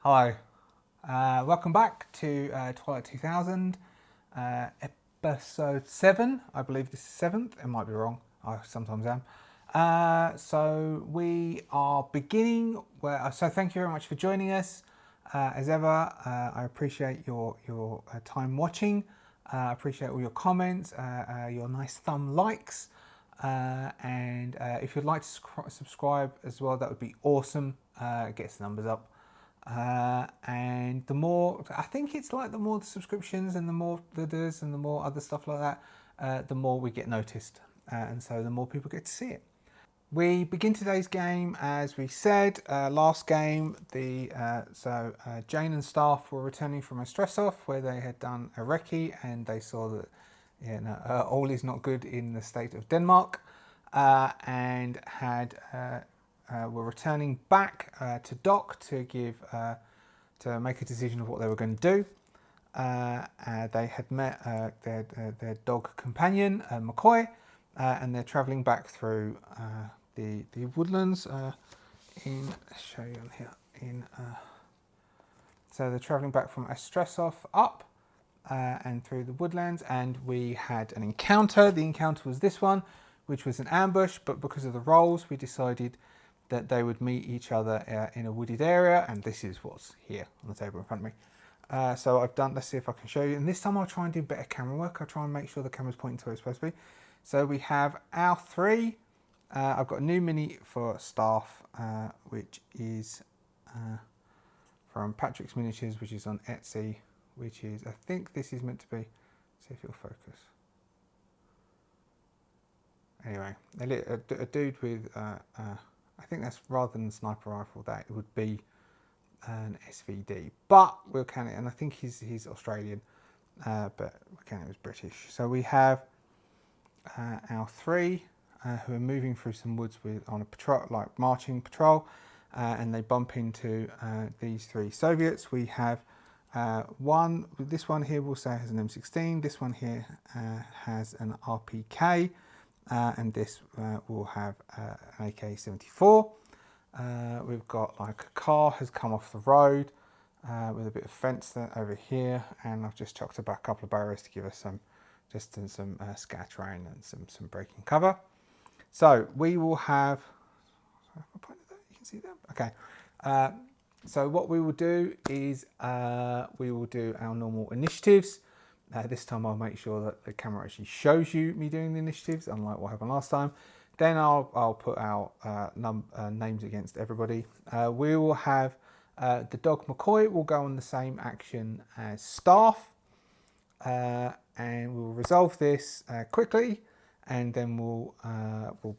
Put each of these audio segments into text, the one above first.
Hi, welcome back to Twilight 2000, episode 7. I believe this is 7th, it might be wrong, I sometimes am. So we are beginning, so thank you very much for joining us. As ever, I appreciate your time watching, I appreciate all your comments, your nice thumb likes, and if you'd like to subscribe as well, that would be awesome. It gets the numbers up. And the more, I think it's like the more the subscriptions and the more the does and the more other stuff like that, the more we get noticed, and so the more people get to see it. We begin today's game as we said. Last game, Jane and staff were returning from a stress off where they had done a recce and they saw that all is not good in the state of Denmark, and had were returning back to dock to make a decision of what they were going to do. They had met their dog companion, McCoy, and they're travelling back through the woodlands. I'll show you on here. So they're travelling back from a stress off up and through the woodlands, and we had an encounter. The encounter was this one, which was an ambush, but because of the rolls, we decided that they would meet each other in a wooded area, and this is what's here on the table in front of me. So I've done, let's see if I can show you, and this time I'll try and do better camera work. I'll try and make sure the camera's pointing to where it's supposed to be. So we have our three. I've got a new mini for staff, which is from Patrick's Miniatures, which is on Etsy, which is, I think this is meant to be, see if it'll focus. Anyway, a dude with, I think that's rather than sniper rifle, that it would be an SVD, but we'll count it, and I think he's Australian, but we'll count it as British. So we have our three who are moving through some woods on a patrol, like marching patrol, and they bump into these three Soviets. We have this one here we'll say has an M16, this one here has an RPK, and this will have an AK-74. We've got like a car has come off the road with a bit of fence over here, and I've just chucked about a couple of barriers to give us some scattering and some breaking cover. So we will have, you can see that? Okay. So what we will do is we will do our normal initiatives. This time I'll make sure that the camera actually shows you me doing the initiatives, unlike what happened last time. Then I'll put our names against everybody. We will have the dog McCoy will go on the same action as staff, and we'll resolve this quickly, and then we'll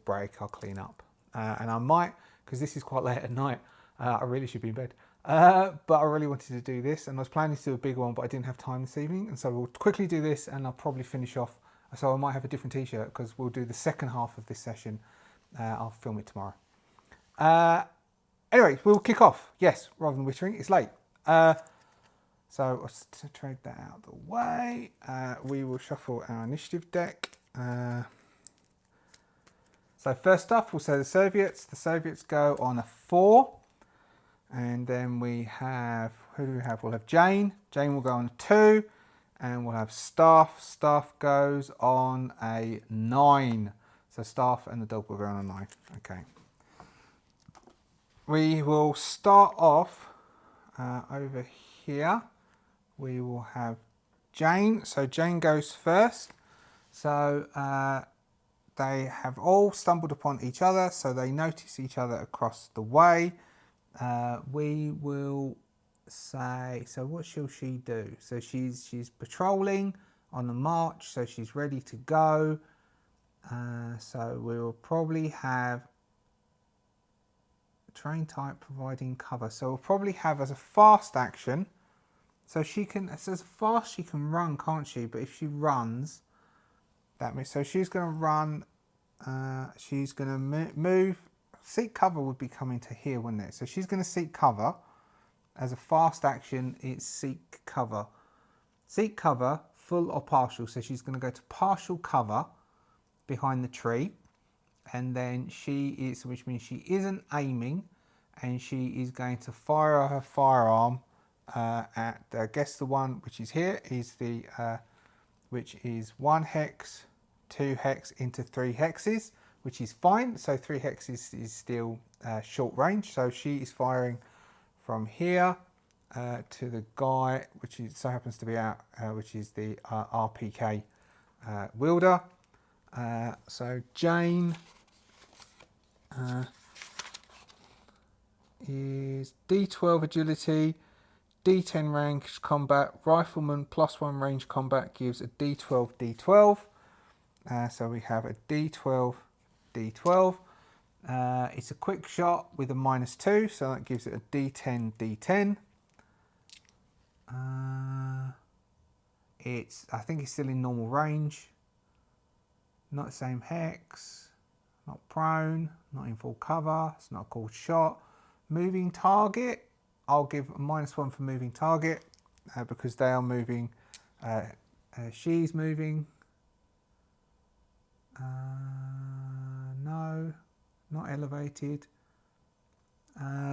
break. I'll clean up, and I might, because this is quite late at night. I really should be in bed. But I really wanted to do this, and I was planning to do a big one, but I didn't have time this evening, and so we'll quickly do this, and I'll probably finish off. So I might have a different t-shirt because we'll do the second half of this session. I'll film it tomorrow. Anyway, we'll kick off. Yes, rather than wittering, it's late. So let's trade that out of the way. We will shuffle our initiative deck. So first off, we'll say the Soviets. The Soviets go on a 4. And then we have, who do we have? We'll have Jane. Jane will go on a 2. And we'll have staff. Staff goes on a 9. So staff and the dog will go on a 9. Okay. We will start off over here. We will have Jane. So Jane goes first. So they have all stumbled upon each other. So they notice each other across the way. We will say, so what shall she do? So she's patrolling on the march, so she's ready to go. So we will probably have train type providing cover. So we'll probably have as a fast action. So she can, as fast she can run, can't she? But if she runs, that means, so she's going to run. She's going to move. Seek cover would be coming to here, wouldn't it? So she's going to seek cover. As a fast action, it's seek cover. Seek cover, full or partial. So she's going to go to partial cover behind the tree. And then she is, which means she isn't aiming. and she is going to fire her firearm at, guess the one which is here is the, which is 1 hex, 2 hex into 3 hexes, which is fine. So 3 hexes is still short range. So she is firing from here to the guy, which is, so happens to be out, which is the RPK wielder. So Jane is D12 agility, D10 range combat, rifleman +1 range combat gives a D12 D12. So we have a D12 D12. It's a quick shot with a -2, so that gives it a D10 D10. I think it's still in normal range. Not the same hex. Not prone. Not in full cover. It's not a cool shot. Moving target. I'll give a -1 for moving target because they are moving. She's moving. No, not elevated.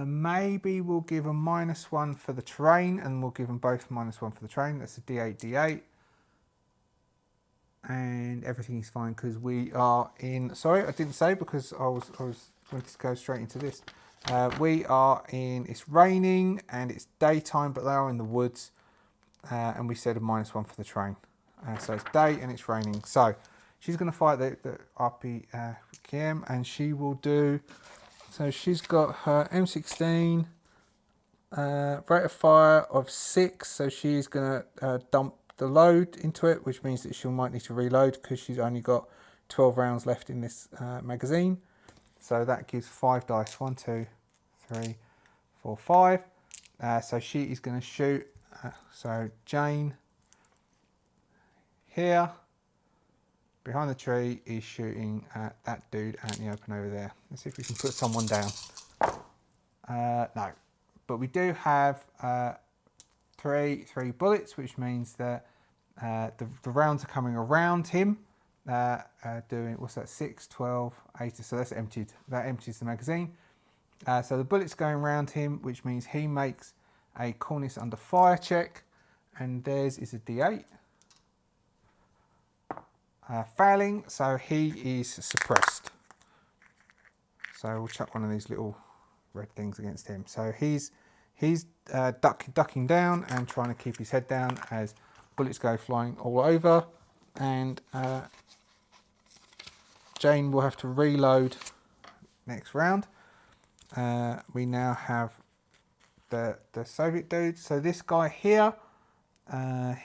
Maybe we'll give a -1 for the terrain, and we'll give them both -1 for the terrain. That's a D8 D8, and everything is fine because we are in. Sorry, I didn't say because I was going to go straight into this. We are in. It's raining and it's daytime, but they are in the woods, and we said a -1 for the terrain. So it's day and it's raining. So she's going to fight the RPKM, and she will do. So she's got her M16, rate of fire of 6. So she's going to dump the load into it, which means that she might need to reload because she's only got 12 rounds left in this magazine. So that gives 5 dice. 1, 2, 3, 4, 5. So she is going to shoot. So Jane here behind the tree is shooting at that dude out in the open over there. Let's see if we can put someone down. No, but we do have three bullets, which means that the rounds are coming around him. Doing, what's that, 6, 12, 8, so that's emptied. That empties the magazine. So the bullet's going around him, which means he makes a coolness under fire check, and theirs is a D8. Failing, so he is suppressed. So we'll chuck one of these little red things against him. So he's ducking down and trying to keep his head down as bullets go flying all over, and Jane will have to reload next round. We now have the Soviet dude. So this guy here,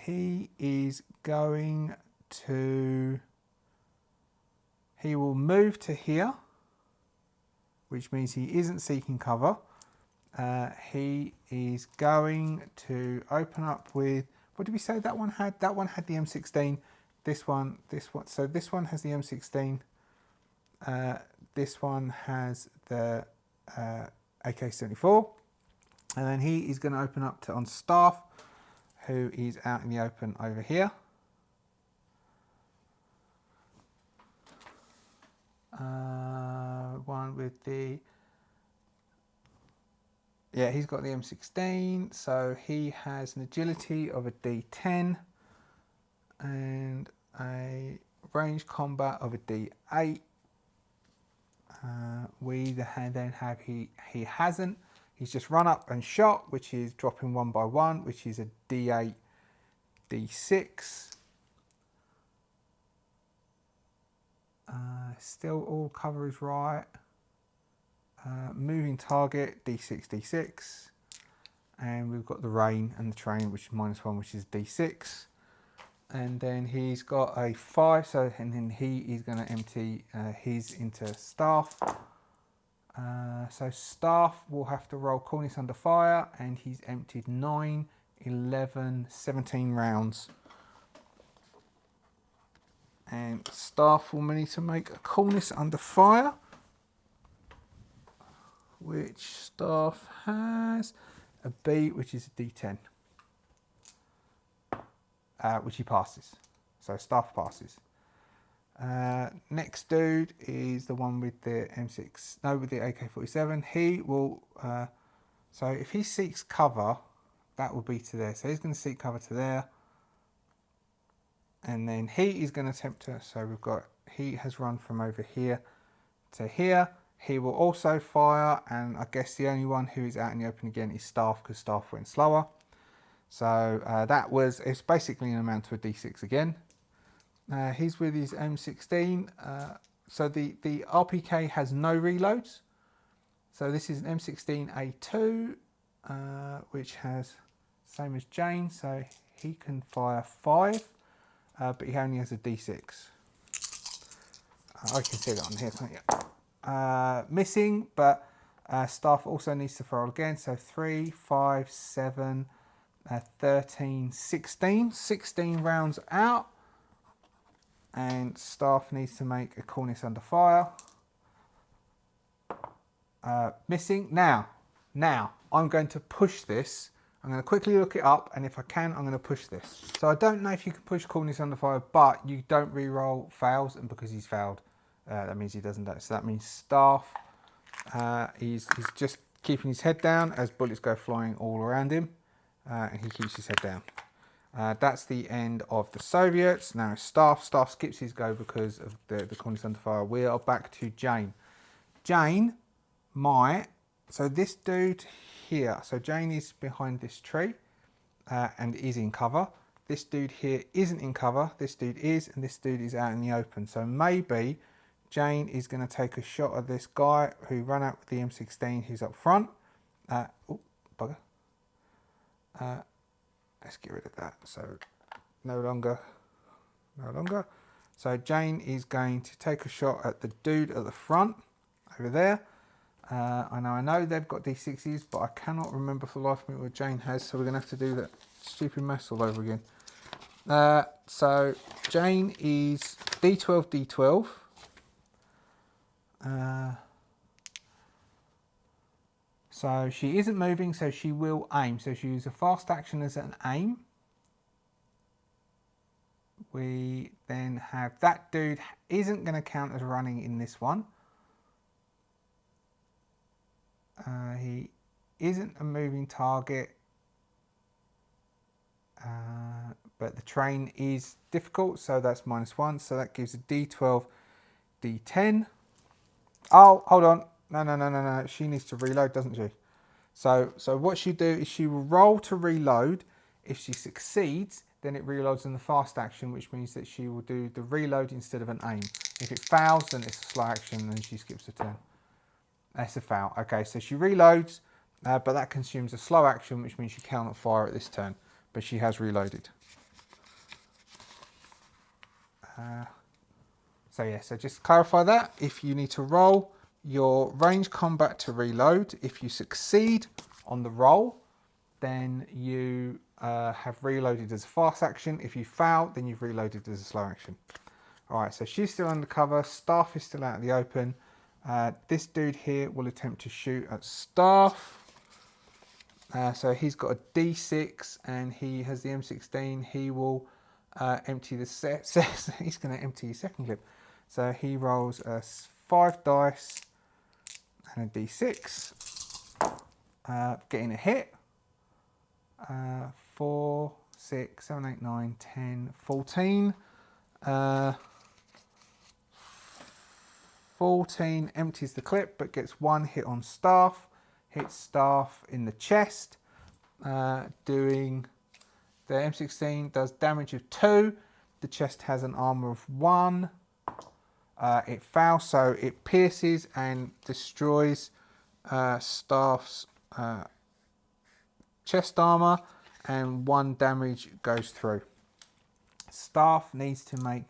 he is going to, he will move to here, which means he isn't seeking cover. He is going to open up with, what did we say that one had? That one had the M16. This one, so this one has the M16. This one has the AK-74. And then he is going to open up on Staff, who is out in the open over here. One with the, yeah, he's got the M16, so he has an agility of a D10 and a range combat of a D8. We then have, he hasn't, he's just run up and shot, which is dropping 1 by 1, which is a D8, D6. Still all cover is right. Moving target, D6, D6. And we've got the rain and the terrain, which is -1, which is D6. And then he's got a 5, so, and then he is going to empty his into Staff. So Staff will have to roll coolness under fire, and he's emptied 9, 11, 17 rounds. And Staff will need to make a coolness under fire, which Staff has a B, which is a D10, which he passes. So Staff passes. Next dude is the one with the M6, no, with the AK-47. He will, so if he seeks cover, that will be to there. So he's going to seek cover to there. And then he is going to attempt to, so we've got, he has run from over here to here. He will also fire, and I guess the only one who is out in the open again is Staff, because Staff went slower. So that was, it's basically an amount to a D6 again. He's with his M16. So the RPK has no reloads. So this is an M16A2, which has same as Jane. So he can fire 5, but he only has a D6. I can see that on here, can't you? Missing, but Staff also needs to fire again. So 3, 5, 7, 13, 16. 16 rounds out. And Staff needs to make a cornice under fire. Missing. Now, I'm going to push this. I'm going to quickly look it up, and if I can, I'm going to push this. So I don't know if you can push cornice under fire, but you don't re-roll fails, and because he's failed, that means he doesn't die. So that means Staff, he's just keeping his head down as bullets go flying all around him, and he keeps his head down. That's the end of the Soviets. Now Staff skips his go because of the cornice under fire. We are back to Jane. Jane might, so this dude here, so Jane is behind this tree and is in cover. This dude here isn't in cover, this dude is, and this dude is out in the open. So maybe Jane is going to take a shot at this guy who ran out with the M16 who's up front. Oh, bugger. Let's get rid of that. So no longer. So Jane is going to take a shot at the dude at the front over there. I know they've got D6s, but I cannot remember for the life of me what Jane has, so we're going to have to do that stupid mess all over again. So Jane is D12, D12. So she isn't moving, so she will aim. So she uses a fast action as an aim. We then have that dude isn't going to count as running in this one. He isn't a moving target, but the train is difficult, so that's -1. So that gives a D12, D10. Oh, hold on. No. She needs to reload, doesn't she? So what she do is she will roll to reload. If she succeeds, then it reloads in the fast action, which means that she will do the reload instead of an aim. If it fails, then it's a slow action and she skips a turn. That's a foul. Okay, so she reloads, but that consumes a slow action, which means she cannot fire at this turn, but she has reloaded. So yeah, so just clarify that. If you need to roll your range combat to reload, if you succeed on the roll, then you have reloaded as a fast action. If you fail, then you've reloaded as a slow action. All right, so she's still undercover. Staff is still out in the open. This dude here will attempt to shoot at Staff. So he's got a D6 and he has the M16. He will empty the set. He's going to empty his second clip. So he rolls 5 dice and a D6, getting a hit. 4, 6, 7, 8, 9, 10, 14. 14 empties the clip but gets 1 hit on Staff. Hits Staff in the chest, doing the M16 does damage of 2. The chest has an armor of 1. It fails, so it pierces and destroys Staff's chest armor, and 1 damage goes through. Staff needs to make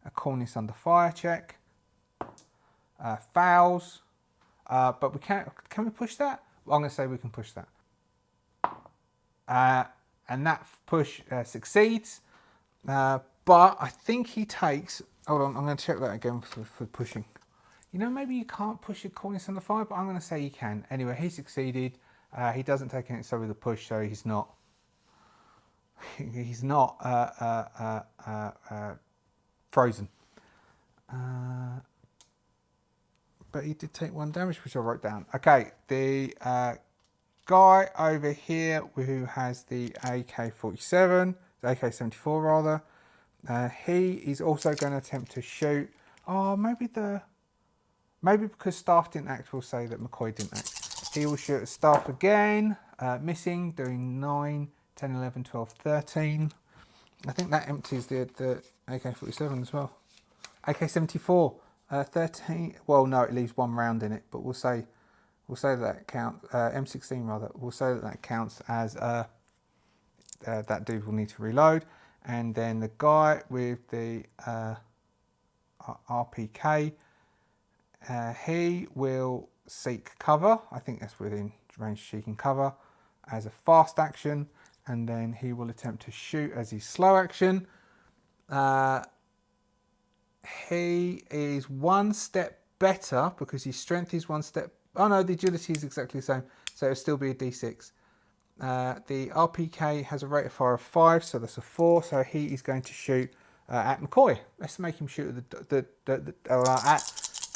a cornice under fire check. Fails, but we can't. Can we push that? Well, I'm going to say we can push that. And that push succeeds, but I think he takes. Hold on, I'm going to check that again for pushing. You know, maybe you can't push a cornice under fire, but I'm going to say you can. Anyway, he succeeded. He doesn't take any so with the push, so he's not. He's not frozen. But he did take 1 damage, which I wrote down. Okay, the guy over here who has the AK-47, the AK-74 rather, he is also going to attempt to shoot. Oh, maybe because Staff didn't act, we'll say that McCoy didn't act. He will shoot at Staff again, missing, doing 9, 10, 11, 12, 13. I think that empties the AK-47 as well. AK-74, 13. Well, no, it leaves 1 round in it, but we'll say that counts. M16 rather. We'll say that counts as that dude will need to reload. And then the guy with the RPK, he will seek cover. I think that's within range seeking cover as a fast action, and then he will attempt to shoot as his slow action. He is 1 step better because his strength is 1 step. Oh no, the agility is exactly the same, so it'll still be a D6. The RPK has a rate of fire of 5, so that's a 4. So he is going to shoot at McCoy. Let's make him shoot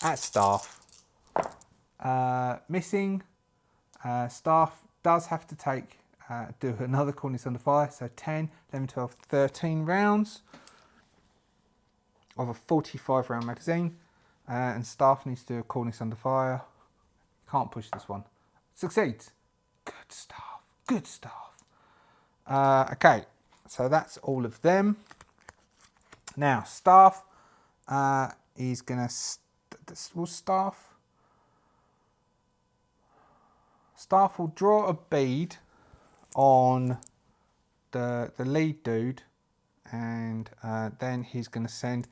at Staff. Missing. Staff does have to do another cornice under fire. So 10, 11, 12, 13 rounds of a 45 round magazine. And Staff needs to do a cornice under fire. Can't push this one. Succeeds. Good stuff. Good stuff. Okay, so that's all of them. Now, Staff is going to... Staff will draw a bead on the lead dude, and then he's going to send...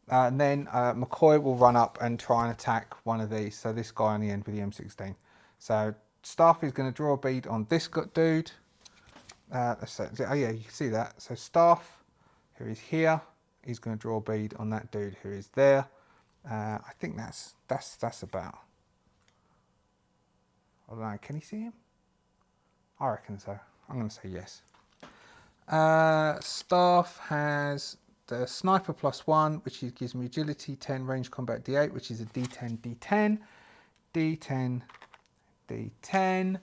and then McCoy will run up and try and attack one of these. So this guy on the end with the M16. So Staff is going to draw a bead on this dude. Oh yeah, you can see that. So Staff, who is here, is going to draw a bead on that dude who is there. I think that's about. I don't know. Can he see him? I reckon so. I'm going to say yes. Staff has the sniper +1, which gives me agility 10, range combat D8, which is a D10, D10, D10, D10.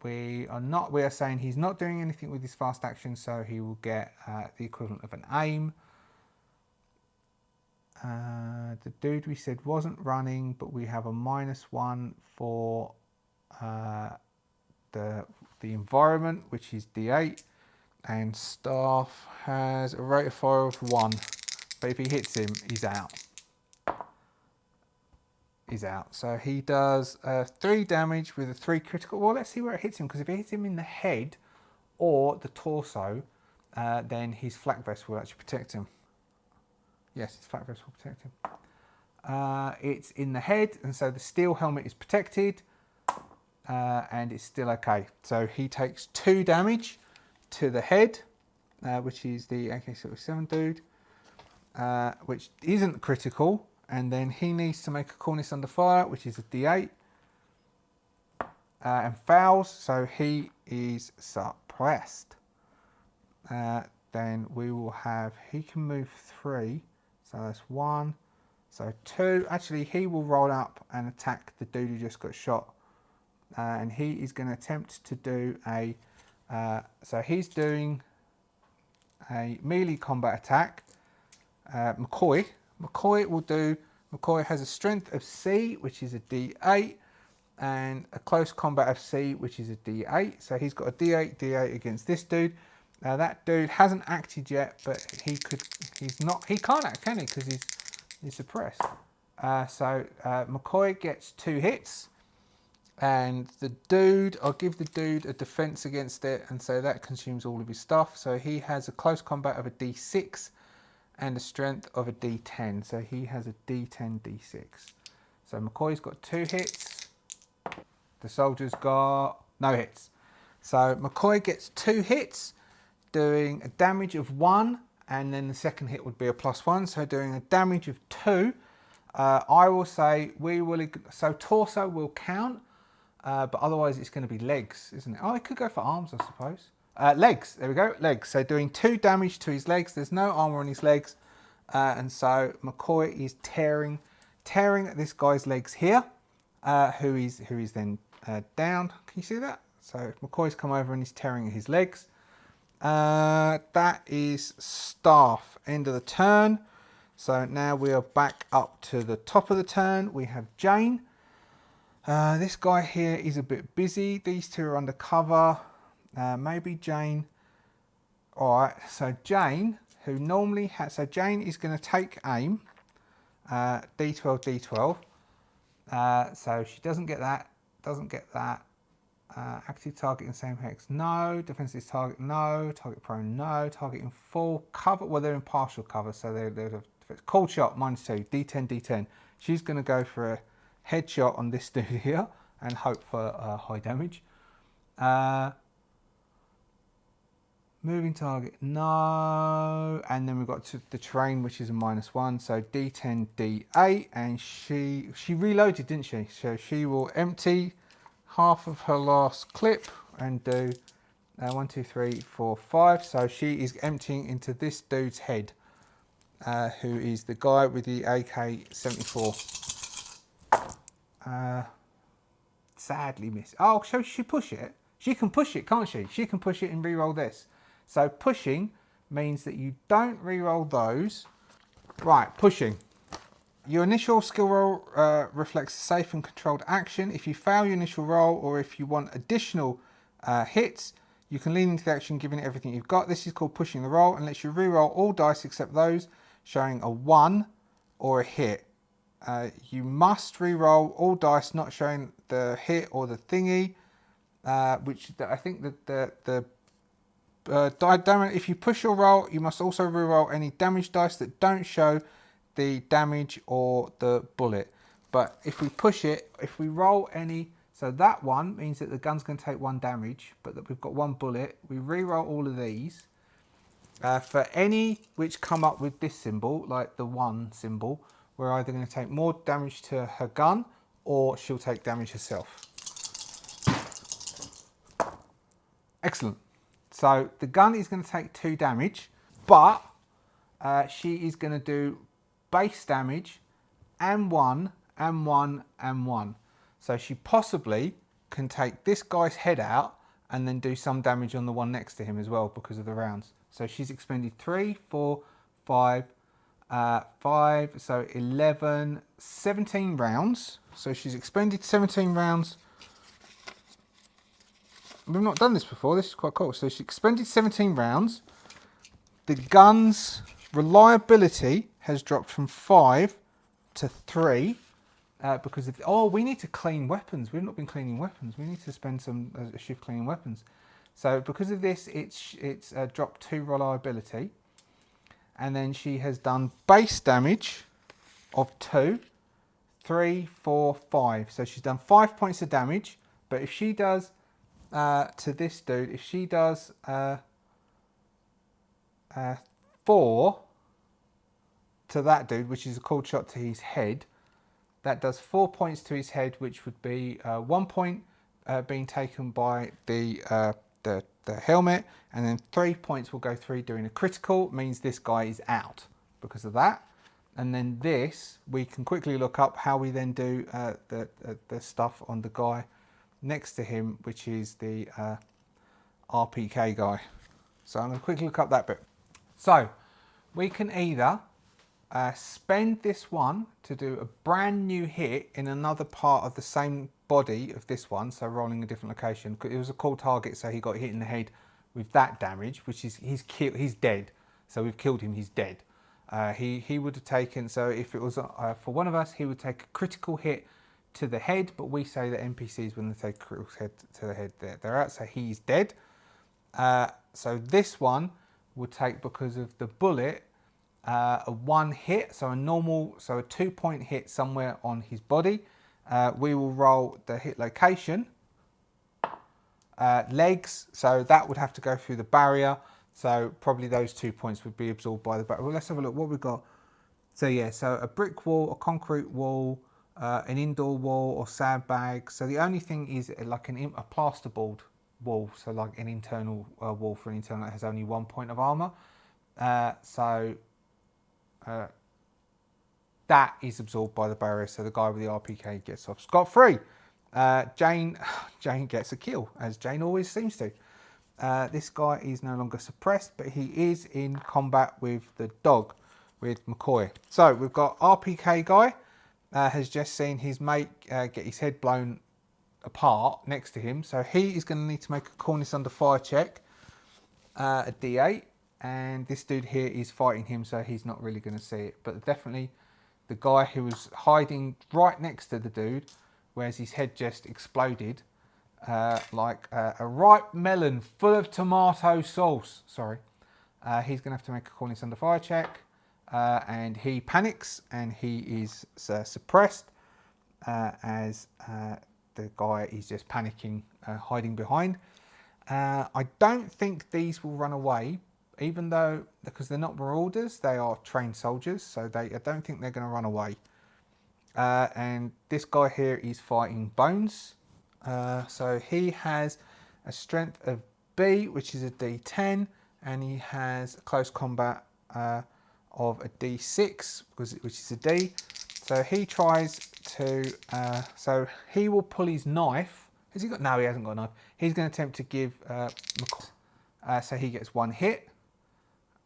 We are saying he's not doing anything with his fast action, so he will get the equivalent of an aim. The dude we said wasn't running, but we have a -1 for the environment, which is D8. And Staff has a rate of fire of 1. But if he hits him, he's out. He's out. So he does 3 damage with a 3 critical. Well, let's see where it hits him, because if it hits him in the head or the torso, then his flak vest will actually protect him. Yes, his flak vest will protect him. It's in the head, and so the steel helmet is protected, and it's still okay. So he takes 2 damage to the head, which is the AK-47 dude, which isn't critical, and then he needs to make a cornice under fire, which is a D8, and fails, so he is suppressed. Then we will have, he can move 3, so that's 1, so 2. Actually, he will roll up and attack the dude who just got shot, and he is going to attempt to do a so he's doing a melee combat attack. McCoy has a strength of C, which is a D8, and a close combat of C, which is a D8. So he's got a D8 against this dude. That dude hasn't acted yet, but he can't act, can he? Because he's suppressed. So McCoy gets 2 hits. And the dude, I'll give the dude a defense against it, and so that consumes all of his stuff. So he has a close combat of a D6 and a strength of a D10. So he has a D10, D6. So McCoy's got 2 hits. The soldier's got no hits. So McCoy gets 2 hits, doing a damage of 1, and then the second hit would be a +1, so doing a damage of 2. I will say so torso will count. But otherwise it's going to be legs, isn't it? Oh, it could go for arms, I suppose. Legs, there we go, legs. So doing 2 damage to his legs. There's no armor on his legs. And so McCoy is tearing at this guy's legs here, who is then down. Can you see that? So McCoy's come over and he's tearing at his legs. That is Staff, end of the turn. So now we are back up to the top of the turn. We have Jane. This guy here is a bit busy. These two are undercover. Maybe Jane. All right, so Jane, who normally has, so Jane is going to take aim. D12, D12. So she doesn't get that. Active target in same hex, no. Defensive target, no. Target prone, no. Target in full cover. Well, they're in partial cover, so they're cold shot, -2. D10, D10. She's going to go for a headshot on this dude here and hope for high damage. Moving target, no. And then we've got the terrain, which is a -1. So D10, D8. And she reloaded, didn't she? So she will empty half of her last clip and do 1, 2, 3, 4, 5. So she is emptying into this dude's head, who is the guy with the AK-74. Sadly missed. Oh, so she push it? She can push it, can't she? She can push it and re-roll this. So pushing means that you don't re-roll those. Right, pushing. Your initial skill roll reflects a safe and controlled action. If you fail your initial roll, or if you want additional hits, you can lean into the action giving it everything you've got. This is called pushing the roll and lets you re-roll all dice except those showing a 1 or a hit. You must re-roll all dice not showing the hit or the thingy, which I think that if you push your roll, you must also re-roll any damage dice that don't show the damage or the bullet. But if we push it, if we roll any, so that one means that the gun's going to take 1 damage, but that we've got 1 bullet. We re-roll all of these. For any which come up with this symbol, like the 1 symbol, we're either going to take more damage to her gun or she'll take damage herself. Excellent. So the gun is going to take 2 damage, but she is going to do base damage and 1 and 1 and 1. So she possibly can take this guy's head out and then do some damage on the one next to him as well because of the rounds. So she's expended 3, 4, 5, 5, so 11, 17 rounds. So she's expended 17 rounds. We've not done this before. This is quite cool. So she expended 17 rounds. The gun's reliability has dropped from 5 to 3 because of... Oh, we need to clean weapons. We've not been cleaning weapons. We need to spend a shift cleaning weapons. So because of this, it's dropped 2 reliability. And then she has done base damage of 2, 3, 4, 5. So she's done 5 points of damage. But if she does... to this dude, if she does 4 to that dude, which is a cold shot to his head, that does 4 points to his head, which would be 1 point being taken by the helmet, and then 3 points will go through doing a critical. Means this guy is out because of that. And then this, we can quickly look up how we then do the stuff on the guy next to him, which is the RPK guy. So I'm going to quickly look up that bit. So we can either spend this one to do a brand new hit in another part of the same body of this one, so rolling a different location. It was a cool target, so he got hit in the head with that damage, which is he's dead. So we've killed him, he's dead. He would have taken, so if it was for one of us, he would take a critical hit to the head, but we say that NPCs, when they take critical hit to the head, they're out, so he's dead. So this one would take, because of the bullet, a 1 hit, so a normal, so a 2 point hit somewhere on his body. We will roll the hit location, legs, so that would have to go through the barrier. So probably those 2 points would be absorbed by the barrier. Well, let's have a look what we've got. So yeah, so a brick wall, a concrete wall, an indoor wall or sandbag. So the only thing is like a plasterboard wall, so like an internal wall for an internal that has only 1 point of armor. So that is absorbed by the barrier, so the guy with the RPK gets off scot-free. Jane gets a kill, as Jane always seems to. This guy is no longer suppressed, but he is in combat with the dog, with McCoy. So we've got RPK guy, has just seen his mate get his head blown apart next to him. So he is going to need to make a coolness under fire check, a D8. And this dude here is fighting him, so he's not really going to see it. But definitely the guy who was hiding right next to the dude, whereas his head just exploded, like a ripe melon full of tomato sauce. Sorry. He's going to have to make a coolness under fire check. And he panics and he is suppressed as the guy is just panicking, hiding behind. I don't think these will run away, even though, because they're not marauders, they are trained soldiers, so I don't think they're going to run away. And this guy here is fighting Bones. So he has a strength of B, which is a D10, and he has a close combat of a D6, which is a D. So he tries to, so he will pull his knife. Has he got? No, he hasn't got a knife. He's going to attempt to give McCoy. So he gets one hit.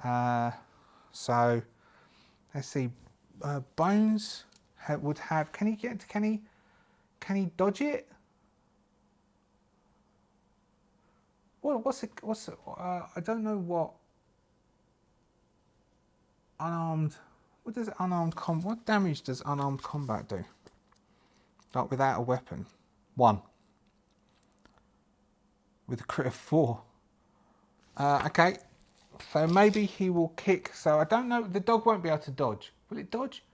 So let's see. Bones would have. Can he dodge it? What's I don't know what unarmed. What does unarmed what damage does unarmed combat do? Like without a weapon. 1. With a crit of 4. Okay. So maybe he will kick. So I don't know. The dog won't be able to dodge. Will it dodge?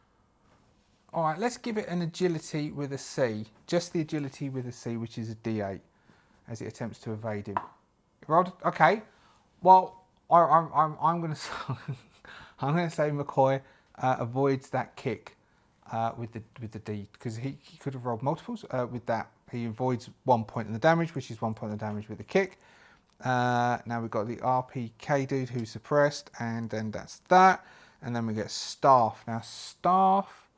All right. Let's give it an agility with a C. Just the agility with a C, which is a D8, as it attempts to evade him. Rolled. Okay. Well, I'm going to. I'm going to say McCoy avoids that kick with the D, because he could have rolled multiples. With that, he avoids 1 point of the damage, which is 1 point of damage with the kick. Now we've got the RPK dude who's suppressed, and then that's that. And then we get Staff. Now Staff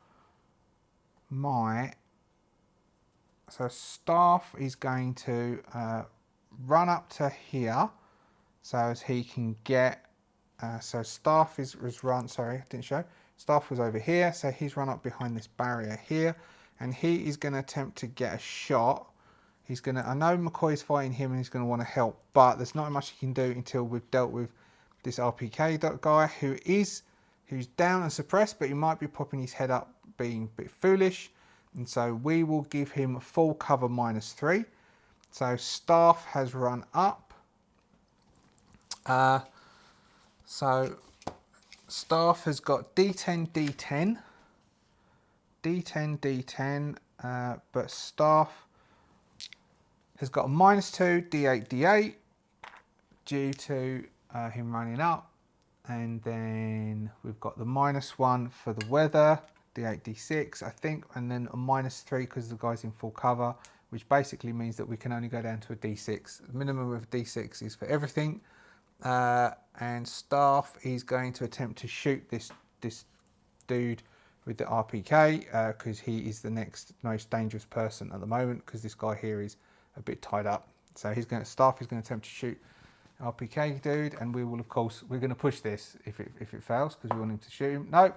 might. So Staff is going to run up to here, so as he can get. So Staff was run. Sorry, I didn't show. Staff was over here, so he's run up behind this barrier here, and he is going to attempt to get a shot. He's going to. I know McCoy's fighting him, and he's going to want to help, but there's not much he can do until we've dealt with this RPK guy who's down and suppressed, but he might be popping his head up, being a bit foolish, and so we will give him full cover -3. So Staff has run up. So Staff has got D10, D10, D10, D10, but Staff has got a -2, D8, D8, due to him running up. And then we've got the -1 for the weather, D8, D6, I think, and then a -3 because the guy's in full cover, which basically means that we can only go down to a D6. The minimum of D6 is for everything. And Staff is going to attempt to shoot this dude with the RPK, because he is the next most dangerous person at the moment, because this guy here is a bit tied up. So Staff is going to attempt to shoot RPK dude, and we will, of course, we're going to push this if it fails, because we want him to shoot him. No,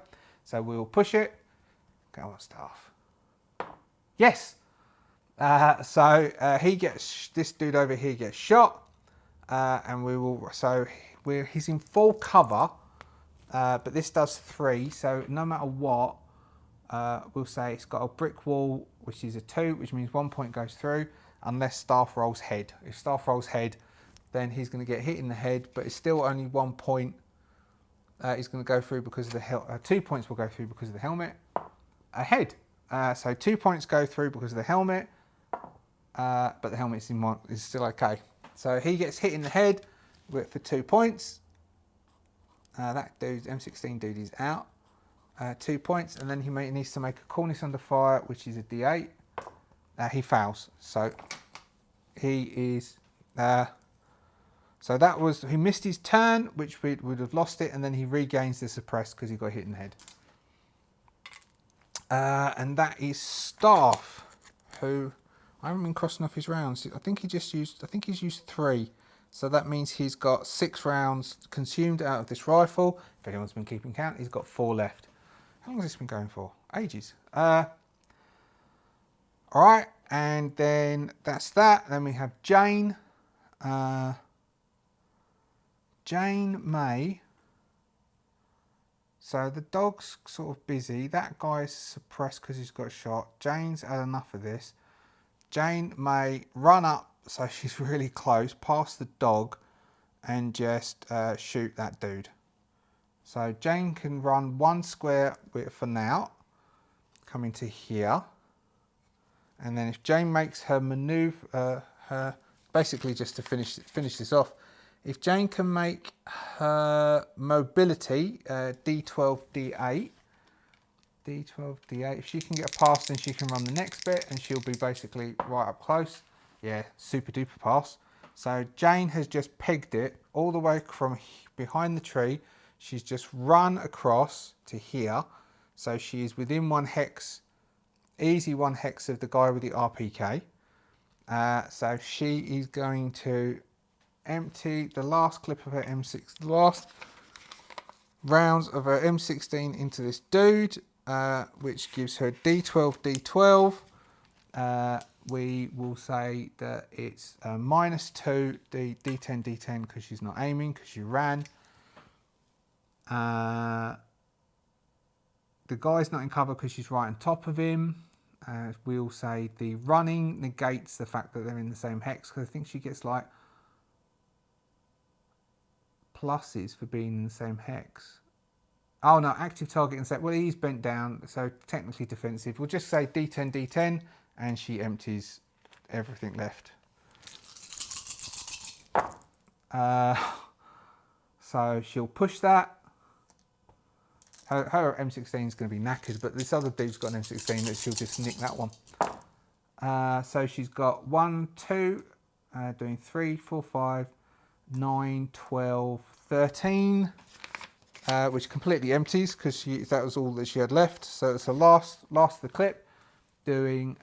so we'll push it. Go on, Staff. Yes. So he gets, this dude over here gets shot, and we will. So he's in full cover, but this does 3. So no matter what, we'll say it's got a brick wall, which is a 2, which means 1 point goes through, unless Staff rolls head. If Staff rolls head, then he's going to get hit in the head, but it's still only 1 point. He's going to go through because of the 2 points will go through because of the helmet. A head. So 2 points go through because of the helmet, but the helmet is still okay. So he gets hit in the head for 2 points. That dude, M16 dude, is out. 2 points, and then he needs to make a coolness under fire, which is a D8. He fails, so he is. So that was, he missed his turn, which would have lost it, and then he regains the suppress because he got hit in the head. And that is Staff, who I haven't been crossing off his rounds. I think he's used 3. So that means he's got 6 rounds consumed out of this rifle. If anyone's been keeping count, he's got 4 left. How long has this been going for? Ages. Alright, and then that's that. Then we have Jane. Jane may... So the dog's sort of busy. That guy's suppressed because he's got shot. Jane's had enough of this. Jane may run up, so she's really close, past the dog, and just shoot that dude. So Jane can run 1 square for now, coming to here. And then if Jane makes her manoeuvre, basically just to finish this off, if Jane can make her mobility D12, D8, if she can get past, then she can run the next bit and she'll be basically right up close. Yeah, super duper pass. So Jane has just pegged it all the way from behind the tree. She's just run across to here. So she is within 1 hex, easy 1 hex of the guy with the RPK. So she is going to empty the last clip of her M6, the last rounds of her M16 into this dude, which gives her D12, D12. We will say that it's -2 D10, D10 because she's not aiming, because she ran. The guy's not in cover because she's right on top of him. We'll say the running negates the fact that they're in the same hex, because I think she gets like pluses for being in the same hex. Oh no, active target and set. Well, he's bent down, so technically defensive. We'll just say D10, D10, and she empties everything left. So she'll push that. Her M16 is going to be knackered, but this other dude's got an M16 that she'll just nick that one. So she's got 1, 2, doing 3, 4, 5, 9, 12, 13, which completely empties because that was all that she had left. So it's the last of the clip, doing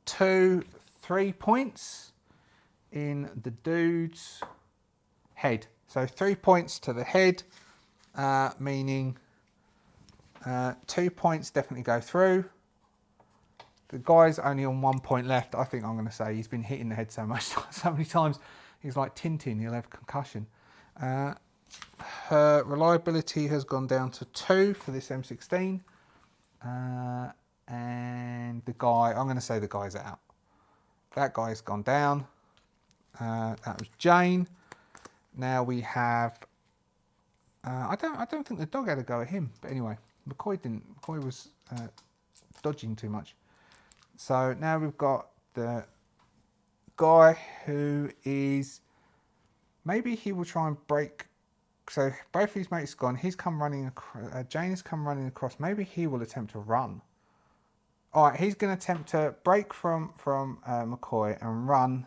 2, 3 points in the dude's head. So 3 points to the head, meaning 2 points definitely go through. The guy's only on 1 point left. I think I'm going to say he's been hit in the head so many times. He's like Tintin, he'll have concussion. Her reliability has gone down to 2 for this M16. And the guy, I'm going to say the guy's out. That guy's gone down. That was Jane. Now we have, I don't think the dog had a go at him, but anyway, McCoy didn't. McCoy was dodging too much. So now we've got the guy who is, maybe he will try and break. So both his mates gone. He's come running. Jane has come running across. Maybe he will attempt to run. All right, he's going to attempt to break from McCoy and run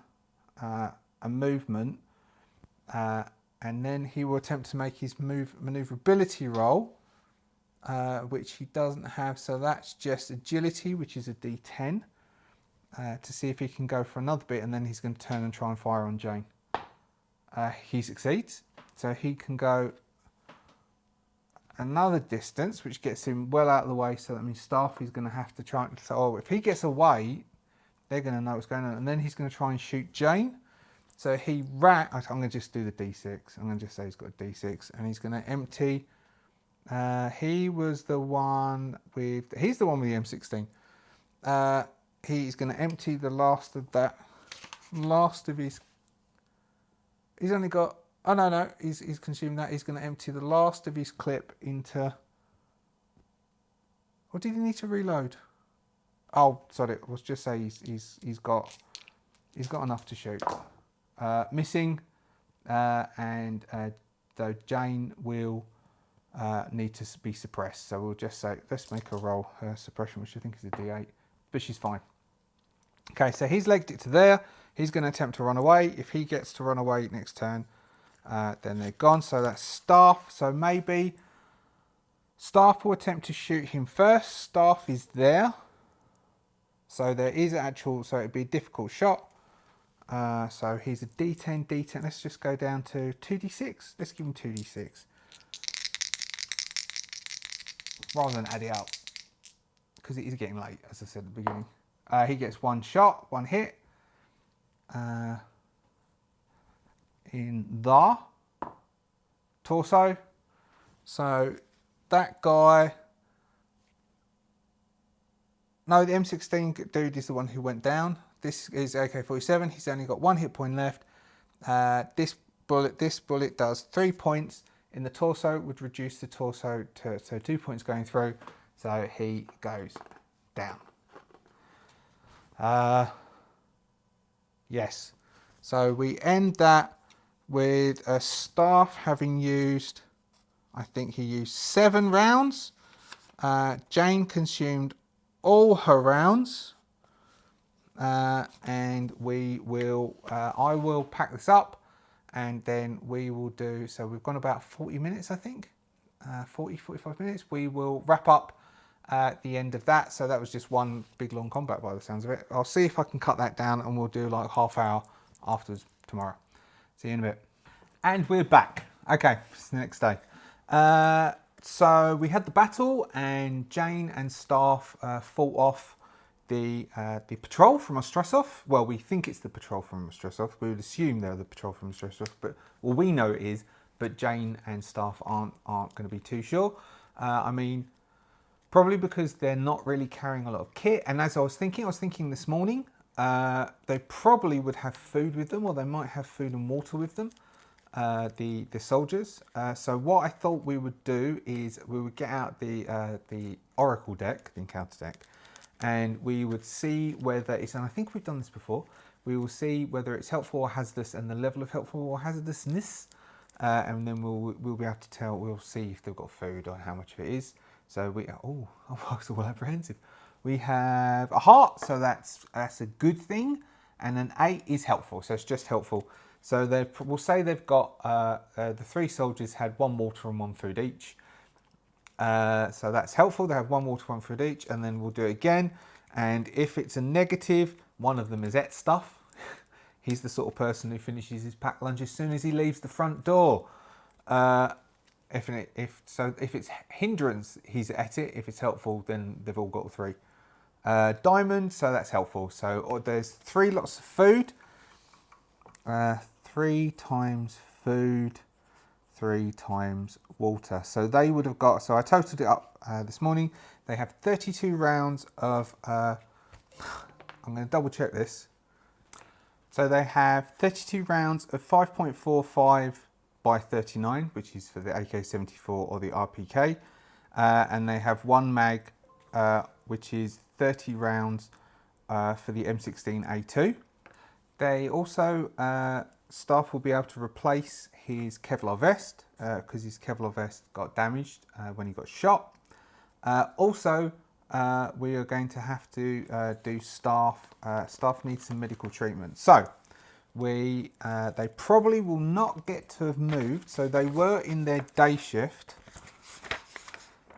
a movement, and then he will attempt to make his maneuverability roll, which he doesn't have. So that's just agility, which is a D10, to see if he can go for another bit, and then he's going to turn and try and fire on Jane. He succeeds, so he can go another distance, which gets him well out of the way. So that means Staff is going to have to try and, so if he gets away, they're going to know what's going on, and then he's going to try and shoot Jane. So he ran. I'm going to just do the D6. I'm going to just say he's got a D6, and he's going to empty. He was the one with. He's the one with the M16. He's going to empty the last of that. Last of his. He's only got. Oh no! He's consumed that. He's going to empty the last of his clip into. Or did he need to reload? Oh, sorry. Let's just say he's got enough to shoot. Missing, and though Jane will need to be suppressed, so we'll just say let's make her roll her suppression, which I think is a D8, but she's fine. Okay, so he's legged it to there. He's going to attempt to run away. If he gets to run away next turn, then they're gone. So that's Staff. So maybe Staff will attempt to shoot him first. Staff is there. So there is actual, so it'd be a difficult shot. So he's a D10, D10. Let's just go down to 2D6. Let's give him 2D6. Rather than add it up. Because it is getting late, as I said at the beginning. He gets one shot, one hit. In the torso. So that guy... No, the M16 dude is the one who went down. This is AK-47. He's only got one hit point left. This bullet does 3 points in the torso, would reduce the torso to 2 points going through. So he goes down. Yes. So we end that with a Staff having used, I think he used 7 rounds. Jane consumed all her rounds, and we will I will pack this up, and then we will do, so we've gone about 40 minutes, I think, 45 minutes. We will wrap up at the end of that. So that was just one big long combat by the sounds of it. I'll see if I can cut that down, and we'll do like half hour afterwards tomorrow. See you in a bit. And we're back. Okay, it's the next day. So we had the battle, and Jane and Staff fought off the patrol from Ostrosov. Well, we think it's the patrol from Ostrosov. We would assume they're the patrol from Ostrosov, but all we know it is. But Jane and Staff aren't going to be too sure. I mean, probably because they're not really carrying a lot of kit. And as I was thinking this morning, they probably would have food with them, or they might have food and water with them. The soldiers. So what I thought we would do is we would get out the Oracle deck, the encounter deck, and we would see whether it's, and I think we've done this before, we will see whether it's helpful or hazardous and the level of helpful or hazardousness, and then we'll be able to tell, we'll see if they've got food or how much of it is. So we, oh, it's all apprehensive. We have a heart, so that's a good thing, and an 8 is helpful, so it's just helpful. So we'll say they've got, the 3 soldiers had 1 water and 1 food each. So that's helpful. They have 1 water, 1 food each, and then we'll do it again. And if it's a negative, one of them is et stuff. He's the sort of person who finishes his pack lunch as soon as he leaves the front door. If it's hindrance, he's at it. If it's helpful, then they've all got 3. Diamond, so that's helpful. So there's 3 lots of food. 3 times food, 3 times water. So they would have got, so I totaled it up this morning. They have 32 rounds of, I'm going to double check this. So they have 32 rounds of 5.45 by 39, which is for the AK-74 or the RPK. And they have 1 mag, which is 30 rounds for the M16A2. They also, Staff will be able to replace his Kevlar vest because his Kevlar vest got damaged when he got shot. Also, we are going to have to do Staff. Staff needs some medical treatment. So, they probably will not get to have moved. So they were in their day shift.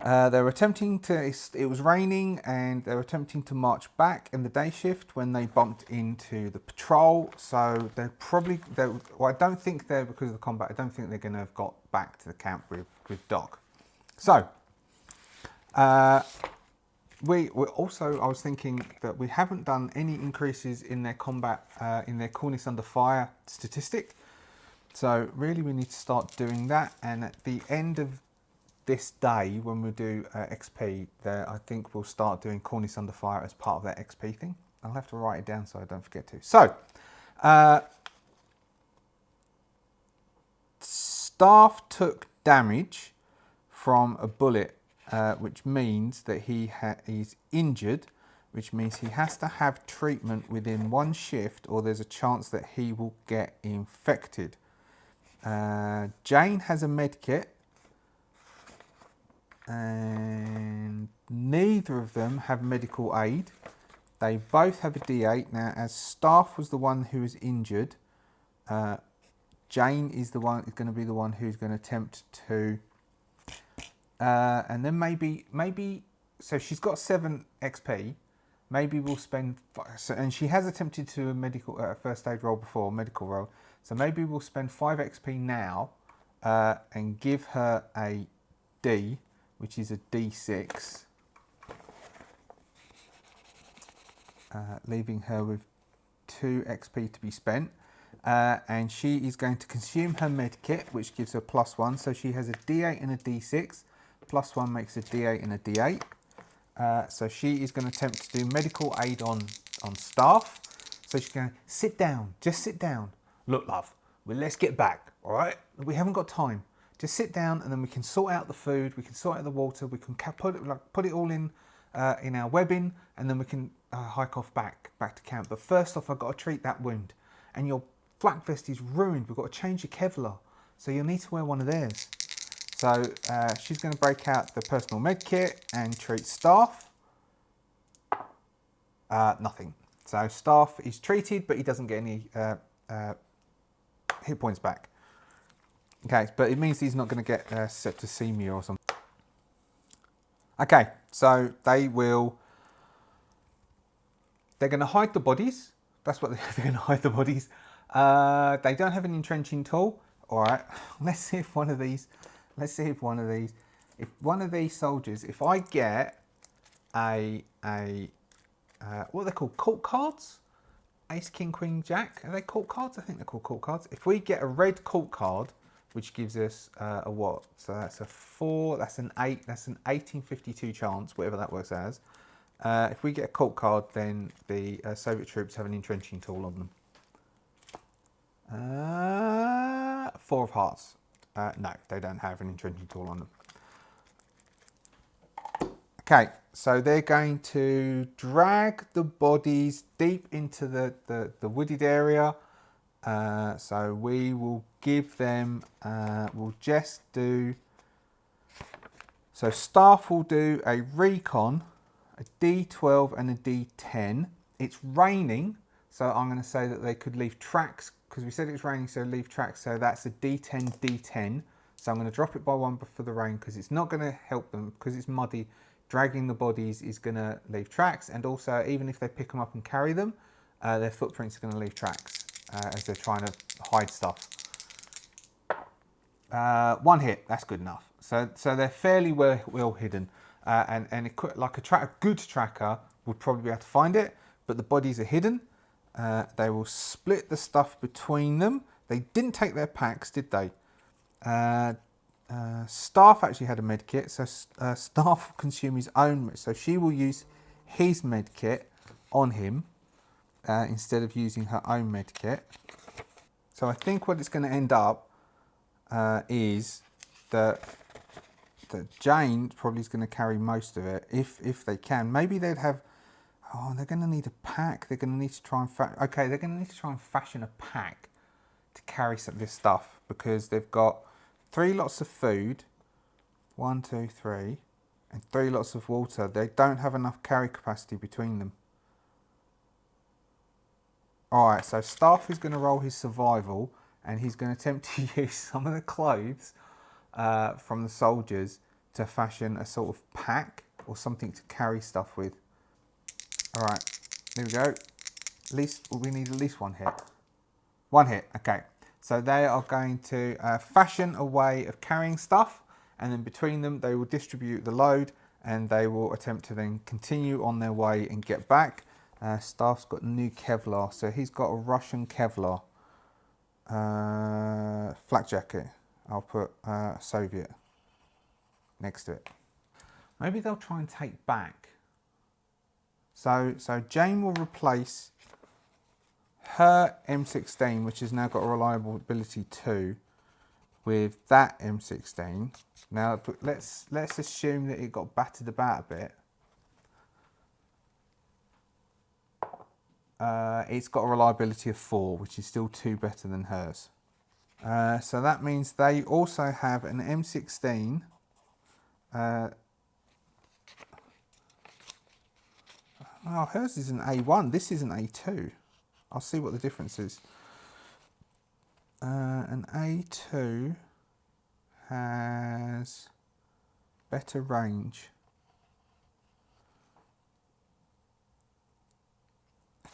They were attempting to, it was raining, and they were attempting to march back in the day shift when they bumped into the patrol. So they're probably, well, I don't think they're, because of the combat, I don't think they're going to have got back to the camp with Doc. So, we also, I was thinking that we haven't done any increases in their combat, in their coolness under fire statistic. So really we need to start doing that. And at the end of this day, when we do XP, I think we'll start doing coolness under fire as part of that XP thing. I'll have to write it down so I don't forget to. So, Staff took damage from a bullet, which means that he's injured, which means he has to have treatment within 1 shift, or there's a chance that he will get infected. Jane has a med kit, and neither of them have medical aid. They both have a D8. Now, as Staff was the one who was injured, Jane is going to be the one who's going to attempt to, and then maybe, so she's got 7 XP. Maybe we'll spend, and she has attempted to a first aid roll before, medical roll. So maybe we'll spend 5 XP now and give her a D, which is a D6, leaving her with 2 XP to be spent. And she is going to consume her med kit, which gives her +1. So she has a D8 and a D6. +1 makes a D8 and a D8. So she is going to attempt to do medical aid on Staff. So she's going to sit down, just sit down. Look, love, well, let's get back, all right? We haven't got time. Just sit down, and then we can sort out the food, we can sort out the water, we can put it all in our webbing, and then we can hike off back to camp. But first off, I've got to treat that wound. And your flak vest is ruined. We've got to change your Kevlar. So you'll need to wear one of theirs. So she's going to break out the personal med kit and treat Staff. Nothing. So Staff is treated, but he doesn't get any hit points back. Okay, but it means he's not going to get septicemia or something. Okay, so they're going to hide the bodies. That's what they're going to hide the bodies. They don't have an entrenching tool. All right, let's see if one of these, if one of these soldiers, if I get what are they called? Court cards? Ace, King, Queen, Jack. Are they court cards? I think they're called court cards. If we get a red court card, which gives us a what? So that's a 4, that's an 8, that's an 1852 chance, whatever that works as. If we get a court card, then the Soviet troops have an entrenching tool on them. 4 of hearts. No, they don't have an entrenching tool on them. Okay, so they're going to drag the bodies deep into the wooded area. So we will give them, we'll just do, so Staff will do a recon, a D12 and a D10. It's raining, so I'm going to say that they could leave tracks, because we said it was raining, so leave tracks, so that's a D10, D10. So I'm going to drop it by 1 for the rain, because it's not going to help them, because it's muddy. Dragging the bodies is going to leave tracks, and also even if they pick them up and carry them, their footprints are going to leave tracks as they're trying to hide stuff. 1 hit, that's good enough. So they're fairly well hidden, and like a good tracker would probably be able to find it, but the bodies are hidden. They will split the stuff between them. They didn't take their packs, did they? Staff actually had a med kit, so Staff will consume his own, so she will use his med kit on him instead of using her own med kit. So I think what it's going to end up is that Jane probably is going to carry most of it if they can. Maybe they'd have, they're going to need a pack. They're going to need to try and they're going to need to try and fashion a pack to carry some of this stuff, because they've got 3 lots of food, 1, 2, 3, and 3 lots of water. They don't have enough carry capacity between them. Alright, so Staff is going to roll his survival, and he's going to attempt to use some of the clothes from the soldiers to fashion a sort of pack or something to carry stuff with. Alright, there we go. We need at least 1 hit. 1 hit, okay. So they are going to fashion a way of carrying stuff, and then between them they will distribute the load, and they will attempt to then continue on their way and get back. Staff's got new Kevlar, so he's got a Russian Kevlar. Flak jacket, I'll put Soviet next to it. Maybe they'll try and take back. So Jane will replace her M16, which has now got a reliability 2, with that M16. Now let's assume that it got battered about a bit. It's got a reliability of 4, which is still 2 better than hers. So that means they also have an M16. Oh, hers is an A1. This is an A2. I'll see what the difference is. An A2 has better range.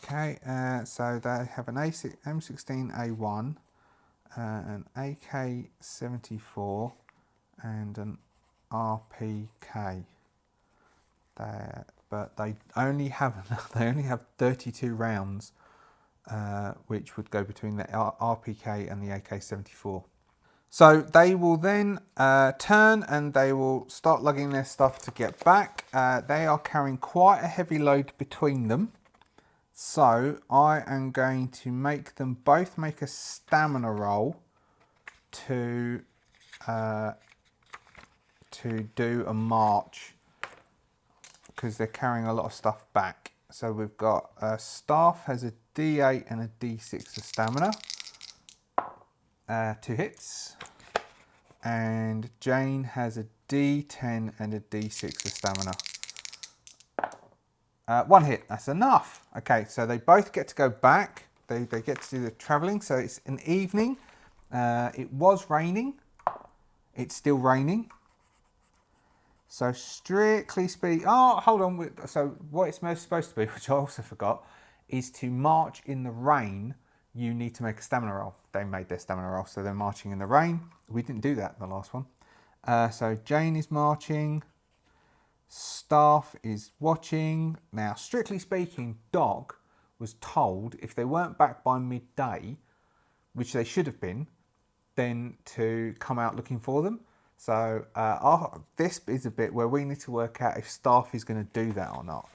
Okay, so they have an M16A1, an AK-74, and an RPK. But they only have 32 rounds, which would go between the RPK and the AK-74. So they will then turn and they will start lugging their stuff to get back. They are carrying quite a heavy load between them. So I am going to make them both make a stamina roll to do a march, because they're carrying a lot of stuff back. So we've got Staff has a D8 and a D6 of stamina, 2 hits, and Jane has a D10 and a D6 of stamina. 1 hit, that's enough. Okay, so they both get to go back. They get to do the travelling. So it's an evening. It was raining. It's still raining. So strictly speaking, oh, hold on. So what it's most supposed to be, which I also forgot, is to march in the rain. You need to make a stamina roll. They made their stamina roll, so they're marching in the rain. We didn't do that in the last one. So Jane is marching. Staff is watching. Now, strictly speaking, Doc was told if they weren't back by midday, which they should have been, then to come out looking for them. So this is a bit where we need to work out if Staff is going to do that or not.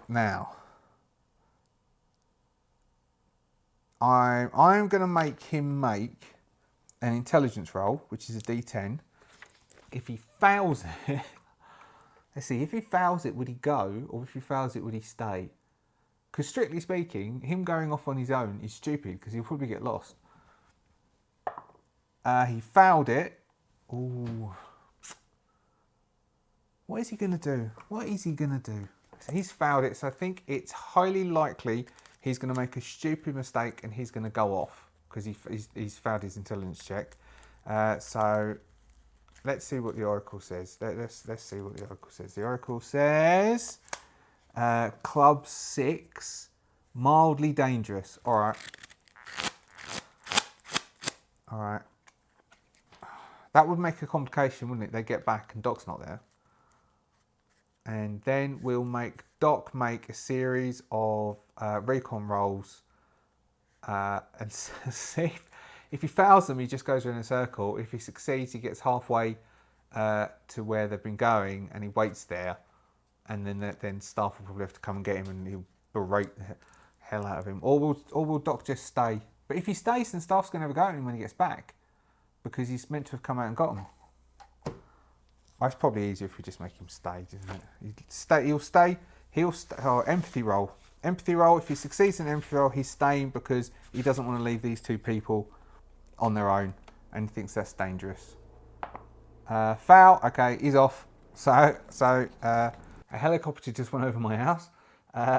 Now, I'm going to make him make an intelligence roll, which is a D10. If he fails it, let's see, if he fails it, would he go? Or if he fails it, would he stay? Because strictly speaking, him going off on his own is stupid, because he'll probably get lost. He failed it. Ooh. What is he going to do? What is he going to do? So he's failed it, so I think it's highly likely he's going to make a stupid mistake and he's going to go off, because he's failed his intelligence check. So let's see what the Oracle says. Let's see what the Oracle says. The Oracle says Club 6, mildly dangerous. All right. All right. That would make a complication, wouldn't it? They get back and Doc's not there. And then we'll make Doc make a series of recon rolls and see if he fails them, he just goes around in a circle. If he succeeds, he gets halfway to where they've been going and he waits there. And then Staff will probably have to come and get him and he'll berate the hell out of him. Or will Doc just stay? But if he stays, then Staff's going to have a go at him when he gets back, because he's meant to have come out and got him. It's probably easier if we just make him stay, isn't it? He'll stay. Oh, empathy roll. Empathy roll. If he succeeds in empathy roll, he's staying because he doesn't want to leave these two people on their own, and he thinks that's dangerous. Foul. Okay, he's off. So a helicopter just went over my house.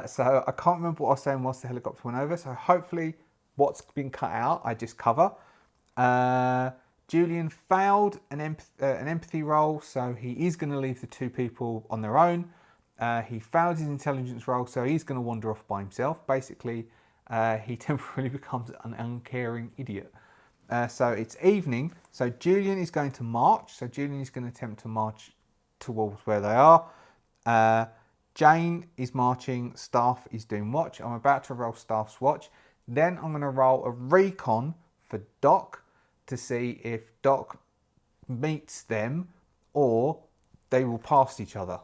So I can't remember what I was saying whilst the helicopter went over. So hopefully, what's been cut out, I just cover. Julian failed an empathy roll, so he is going to leave the two people on their own. He failed his intelligence roll, so he's going to wander off by himself. Basically, he temporarily becomes an uncaring idiot. So it's evening, so Julian is going to march. So Julian is going to attempt to march towards where they are. Jane is marching, Staff is doing watch. I'm about to roll Staff's watch. Then I'm going to roll a recon for Doc, to see if Doc meets them or they will pass each other.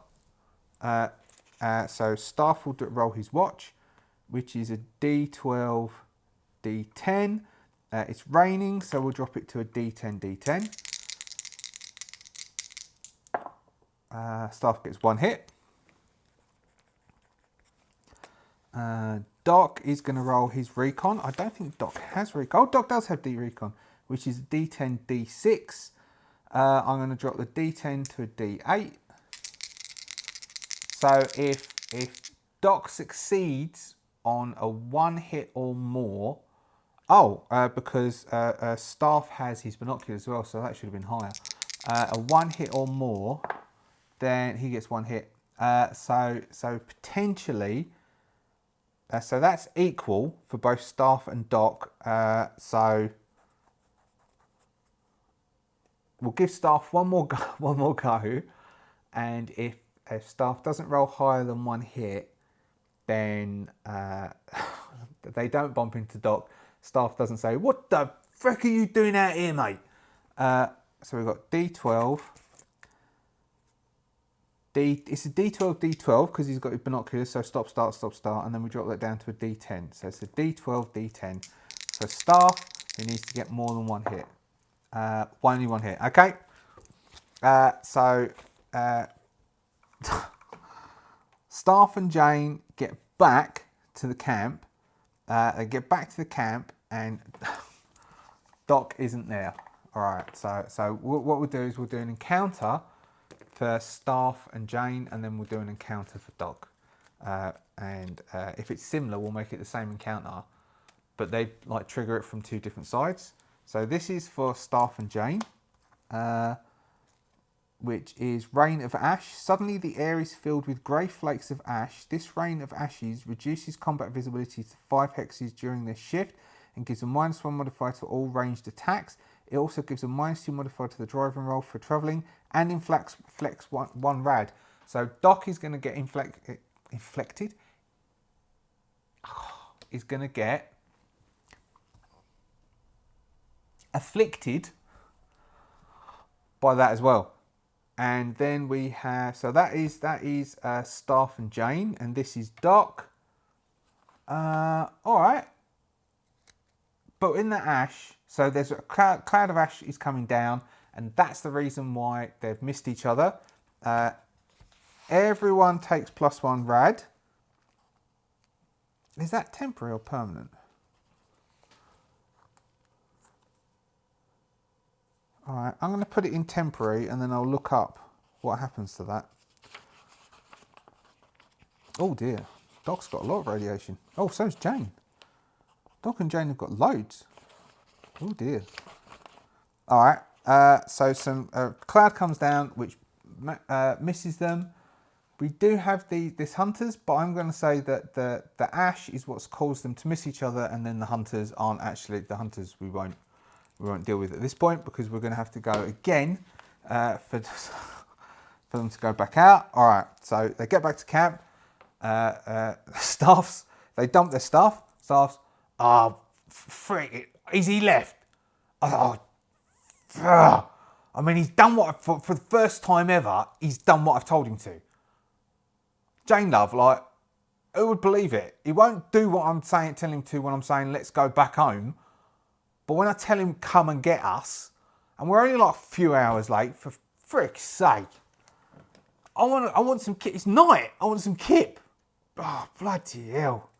So Staff will roll his watch, which is a D12, D10. It's raining, so we'll drop it to a D10, D10. Staff gets 1 hit. Doc is going to roll his recon. I don't think Doc has recon. Oh, Doc does have D-recon, which is D10, D6. I'm going to drop the D10 to a D8. So if Doc succeeds on a 1 hit or more, because Staff has his binoculars as well, so that should have been higher. A 1 hit or more, then he gets 1 hit. So potentially, so that's equal for both Staff and Doc. So we'll give Staff one more go, and if Staff doesn't roll higher than 1 hit, then they don't bump into Doc. Staff doesn't say, "What the frick are you doing out here, mate?" So we've got D12. It's a D12, D12, because he's got his binoculars, so stop, start, and then we drop that down to a D10. So it's a D12, D10. For Staff, he needs to get more than 1 hit. Only 1 hit, okay? Staff and Jane get back to the camp. They get back to the camp, and Doc isn't there. All right, so what we'll do is we'll do an encounter for Staff and Jane, and then we'll do an encounter for Doc. And if it's similar, we'll make it the same encounter, but they like trigger it from 2 different sides. So this is for Staff and Jane, which is Rain of Ash. Suddenly the air is filled with grey flakes of ash. This rain of ashes reduces combat visibility to 5 hexes during this shift and gives a -1 modifier to all ranged attacks. It also gives a -2 modifier to the driving roll for travelling and inflects one rad. So Doc is going to get inflected. Is going to get afflicted by that as well. And then we have, so that is Staff and Jane, and this is Doc. All right. But in the ash, so there's a cloud of ash is coming down, and that's the reason why they've missed each other. Everyone takes +1 rad. Is that temporary or permanent? All right, I'm going to put it in temporary, and then I'll look up what happens to that. Oh dear, Doc's got a lot of radiation. Oh, so's Jane. Doc and Jane have got loads. Oh dear. All right, so some cloud comes down, which misses them. We do have this hunters, but I'm going to say that the ash is what's caused them to miss each other, and then the hunters aren't actually the hunters. We won't deal with at this point, because we're going to have to go again for them to go back out. All right, so they get back to camp. Staffs, they dump their stuff. Staffs, oh, frick it, is he left? Oh, I mean, he's done what, for the first time ever, he's done what I've told him to. Jane Love, like, who would believe it? He won't do what I'm saying, tell him to when I'm saying, let's go back home. But when I tell him, come and get us, and we're only like a few hours late, for frick's sake. I want some kip. It's night. I want some kip. Oh, bloody hell.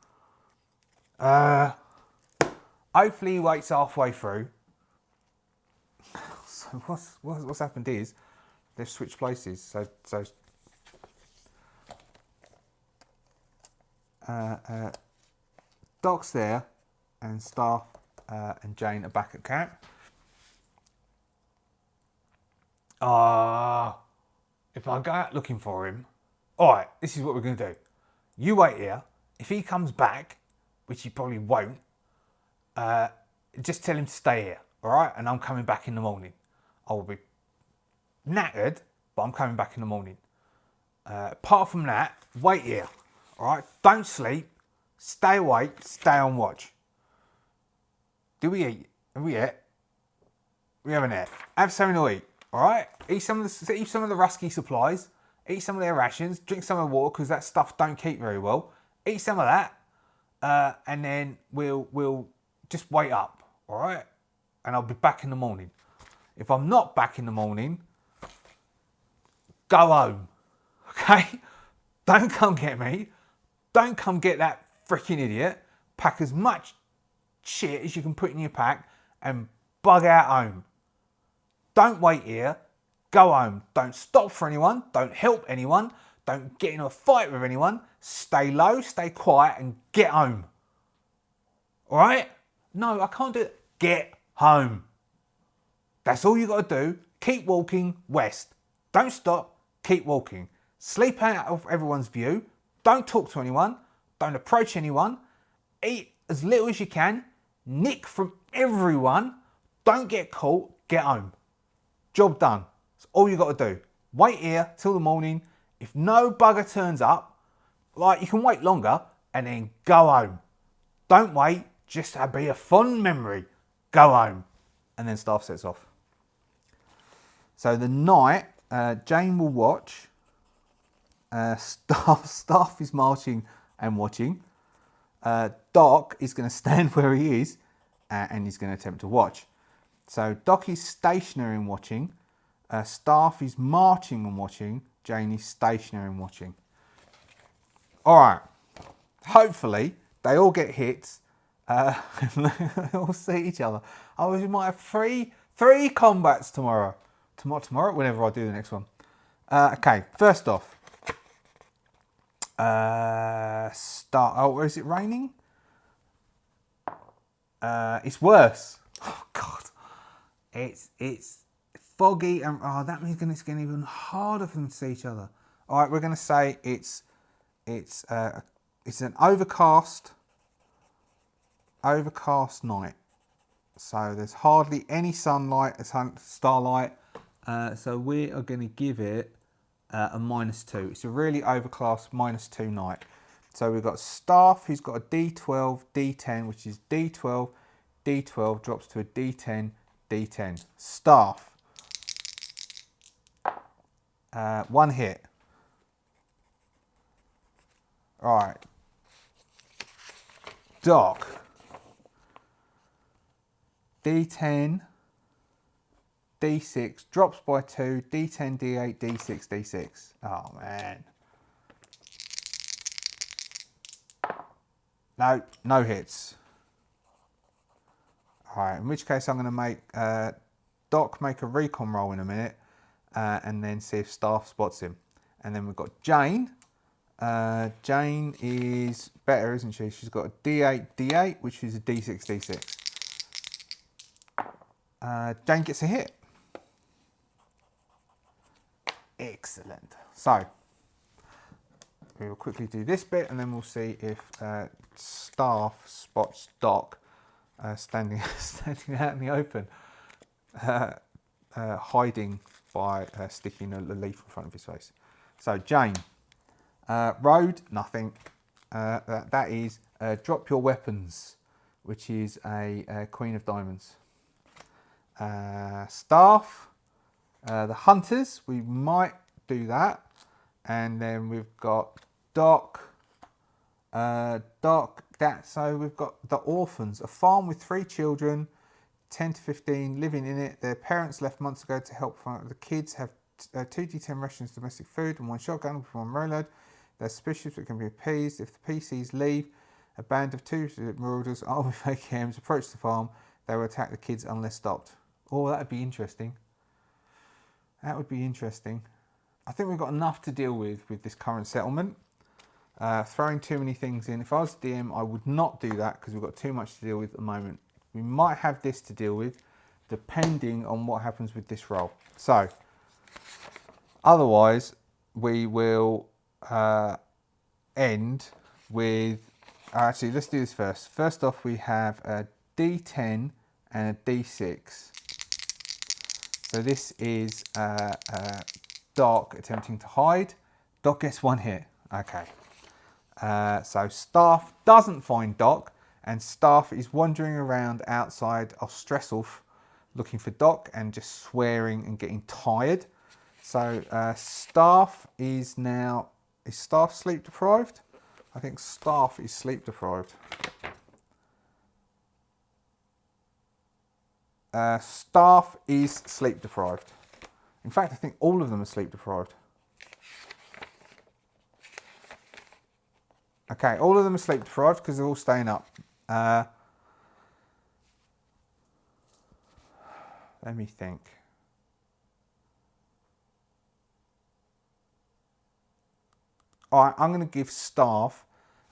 Hopefully he waits halfway through. So what's happened is they've switched places. So Doc's there, and Staff and Jane are back at camp. If I go out looking for him, all right, this is what we're going to do. You wait here. If he comes back, which he probably won't, just tell him to stay here, all right? And I'm coming back in the morning. I will be knackered, but I'm coming back in the morning. Apart from that, wait here, all right? Don't sleep. Stay awake. Stay on watch. Do we eat? Have we eat? We haven't ate. Have something to eat, all right? Eat some of the Rusky supplies. Eat some of their rations. Drink some of the water, because that stuff don't keep very well. Eat some of that, and then we'll just wait up, all right? And I'll be back in the morning. If I'm not back in the morning, go home, okay? Don't come get me. Don't come get that freaking idiot. Pack as much shit as you can put in your pack and bug out home. Don't wait here. Go home. Don't stop for anyone. Don't help anyone. Don't get in a fight with anyone. Stay low, stay quiet, and get home. All right? No, I can't do it. Get home. That's all you got to do. Keep walking west. Don't stop. Keep walking. Sleep out of everyone's view. Don't talk to anyone. Don't approach anyone. Eat as little as you can. Nick from everyone. Don't get caught. Get home. Job done. That's all you got to do. Wait here till the morning. If no bugger turns up, like, you can wait longer and then go home. Don't wait. Just be a fond memory. Go home. And then staff sets off. So the night, Jane will watch. Staff is marching and watching. Doc is going to stand where he is and he's going to attempt to watch. So Doc is stationary and watching. Staff is marching and watching. Jane is stationary and watching. All right. Hopefully they all get hits. They all see each other. Oh, we might have three combats tomorrow. Tomorrow, whenever I do the next one. Okay, first off. Oh, is it raining? It's worse. Oh God, it's foggy and that means it's getting even harder for them to see each other. All right, we're going to say it's an overcast night. So there's hardly any sunlight, starlight. So we are going to give it a -2. It's a really overcast -2 night. So we've got Staff, who's got a D12, D10, which is D12, D12 drops to a D10, D10. Staff. 1 hit. All right. Doc. D10, D6, drops by 2, D10, D8, D6, D6. Oh, man. No hits. All right, in which case I'm going to make Doc make a recon roll in a minute and then see if Staff spots him. And then we've got Jane. Jane is better, isn't she? She's got a D8, D8, which is a D6, D6. Jane gets a hit. Excellent. So we will quickly do this bit and then we'll see if Staff spots Doc standing out in the open, hiding by sticking a leaf in front of his face. So Jane, road, nothing. That is drop your weapons, which is a Queen of Diamonds. Staff, the hunters, we might do that. And then we've got Doc. So we've got the orphans, a farm with 3 children, 10 to 15, living in it. Their parents left months ago to help find the kids have 2 D10 rations of domestic food and 1 shotgun with 1 reload. They're suspicious but can be appeased. If the PCs leave, a band of 2 marauders armed with AKMs approach the farm. They will attack the kids unless stopped. Oh, that would be interesting. That would be interesting. I think we've got enough to deal with this current settlement. Throwing too many things in. If I was DM, I would not do that because we've got too much to deal with at the moment. We might have this to deal with depending on what happens with this roll. So, otherwise, we will end with... actually, let's do this first. First off, we have a D10 and a D6. So this is Doc attempting to hide. Doc gets 1 hit. Okay. So Staff doesn't find Doc, and Staff is wandering around outside Ostressulf looking for Doc and just swearing and getting tired. So Staff is now... Is Staff sleep deprived? I think Staff is sleep deprived. Staff is sleep deprived. In fact, I think all of them are sleep deprived. Okay, all of them are sleep deprived because they're all staying up. Let me think. I'm going to give Staff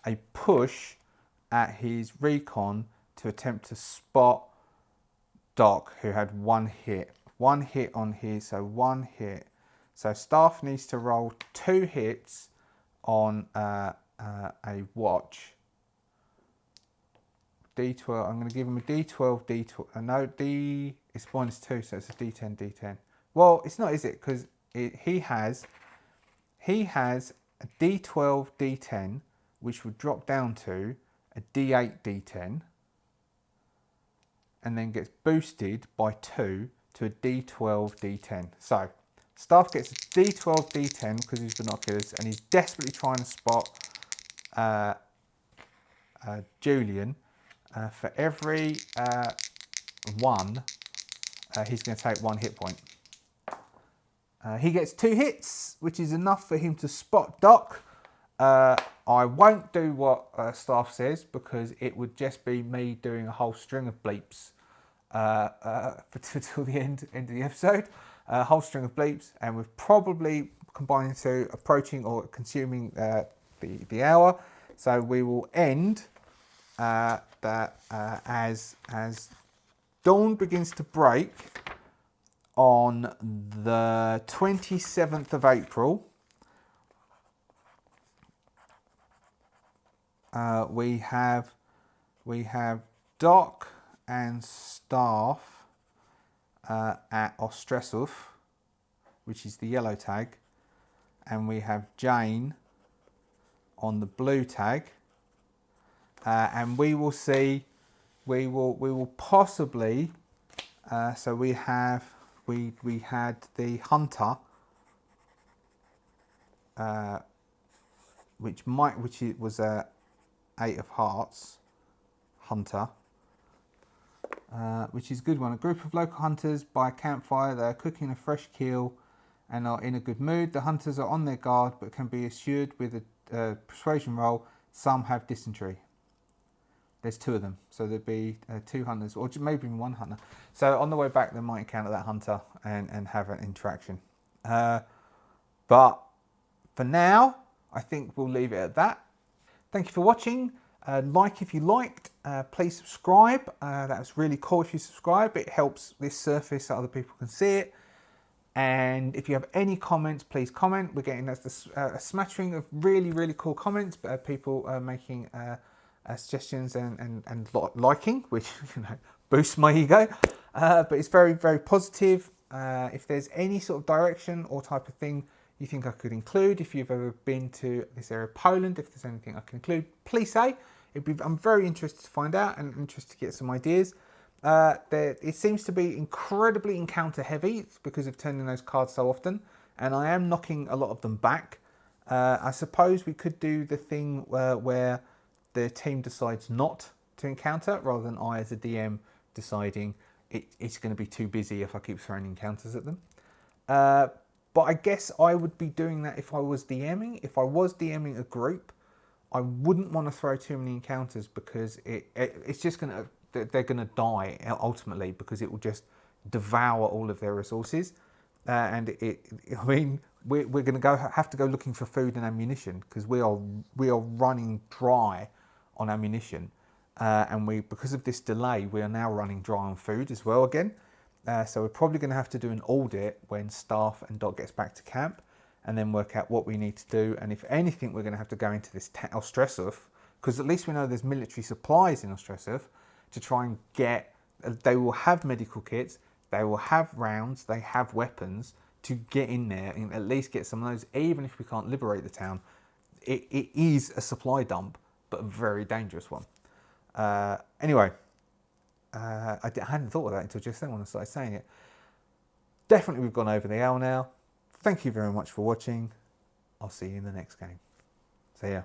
a push at his recon to attempt to spot Doc, who had one hit. One hit on his, so one hit. So Staff needs to roll 2 hits on a watch. D12, I'm going to give him a D12, D12, no, D, it's -2, so it's a D10, D10. Well, it's not, is it? Because he has a D12, D10, which would drop down to a D8, D10, and then gets boosted by 2 to a D12, D10. So, Staff gets a D12, D10 because of his binoculars, and he's desperately trying to spot Julian. For every 1, he's going to take 1 hit point. He gets 2 hits, which is enough for him to spot Doc. I won't do what Staff says because it would just be me doing a whole string of bleeps till the end of the episode. A whole string of bleeps, and we've probably combined to approaching or consuming the hour. So we will end as dawn begins to break on the 27th of April. We have Doc and Staff at Ostresov, which is the yellow tag, and we have Jane on the blue tag, and we will see. We will possibly. So we had the hunter, which was a 8 of Hearts hunter, which is a good one. A group of local hunters by a campfire. They are cooking a fresh kill and are in a good mood. The hunters are on their guard, but can be assured with a persuasion roll. Some have dysentery. There's 2 of them, so there'd be 2 hunters, or maybe even 1 hunter. So on the way back, they might encounter that hunter and have an interaction. But for now, I think we'll leave it at that. Thank you for watching. Like if you liked. Please subscribe. That was really cool if you subscribe. It helps this surface so other people can see it. And if you have any comments, please comment. We're getting a smattering of really, really cool comments. People making suggestions and liking, which boosts my ego. But it's very, very positive. If there's any sort of direction or type of thing you think I could include, if you've ever been to this area of Poland, if there's anything I can include, please say. I'm very interested to find out and interested to get some ideas. It seems to be incredibly encounter heavy because of turning those cards so often, and I am knocking a lot of them back. I suppose we could do the thing where the team decides not to encounter rather than I as a DM deciding it's going to be too busy if I keep throwing encounters at them. But I guess I would be doing that if I was DMing. If I was DMing a group, I wouldn't want to throw too many encounters because it's just going to... They're going to die ultimately because it will just devour all of their resources. And I mean, we're going to have to go looking for food and ammunition because we are running dry on ammunition. And because of this delay, we are now running dry on food as well again. So we're probably going to have to do an audit when Staff and Doc gets back to camp and then work out what we need to do. And if anything, we're going to have to go into this Ostresov because at least we know there's military supplies in Ostresov to try and get... They will have medical kits, they will have rounds, they have weapons to get in there and at least get some of those. Even if we can't liberate the town, it is a supply dump, but a very dangerous one. Anyway, I hadn't thought of that until just then when I started saying it. Definitely we've gone over the hour now. Thank you very much for watching. I'll see you in the next game. See ya.